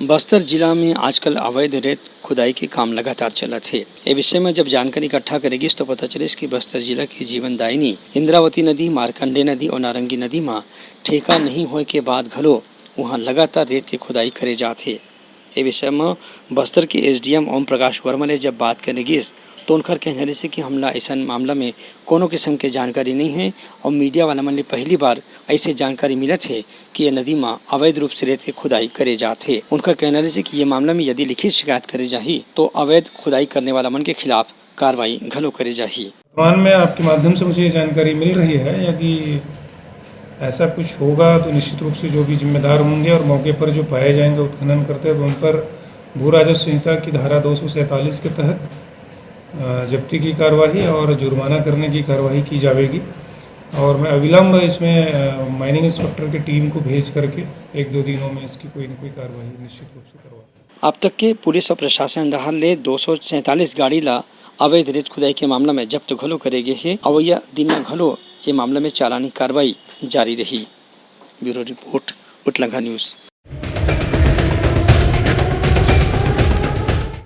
बस्तर जिला में आजकल अवैध रेत खुदाई के काम लगातार चलत है। ए विषय में जब जानकारी इकट्ठा करेगी तो पता चले कि बस्तर जिला की जीवनदायिनी इंद्रावती नदी, मार्कंडे नदी और नारंगी नदी में ठेका नहीं होए के बाद घलो वहाँ लगातार रेत की खुदाई करे जाते। ए विषय में बस्तर के एसडीएम ओम प्रकाश वर्मा ने जब बात करेगी तो उनकर कहने से कि हमला ऐसा मामला में कोनो किस्म के जानकारी नहीं है और मीडिया वाला मन ने पहली बार ऐसे जानकारी मिलत है कि ये नदी में अवैध रूप से रेत की खुदाई करे जाते। उनका कहना से कि ये मामला में यदि लिखित शिकायत करे जाही तो अवैध खुदाई करने वाला मन के खिलाफ कार्रवाई घलो करे जाही। वर्तमान में आपके माध्यम से मुझे ये जानकारी मिल रही है, यदि ऐसा कुछ होगा तो निश्चित रूप से जो भी जिम्मेदार होंगे और मौके पर जो पाए जाएंगे उत्खनन करते हुए उन पर भू राजस्व संहिता की धारा 247 के तहत जब्ती की कार्रवाई और जुर्माना करने की कार्रवाई की जाएगी। और मैं अविलंब इसमें माइनिंग इंस्पेक्टर की टीम को भेज करके 1-2 दिनों में इसकी कोई न कोई कार्रवाई निश्चित रूप से करवा। अब तक के पुलिस और प्रशासन डहार ले 247 गाड़ी ला अवैध रेत खुदाई के मामला में जब्त घलो करेगे है। अवैया दिन में घलो ये मामला में चालानी कार्रवाई जारी रही। ब्यूरो रिपोर्ट, उटलंघा न्यूज़।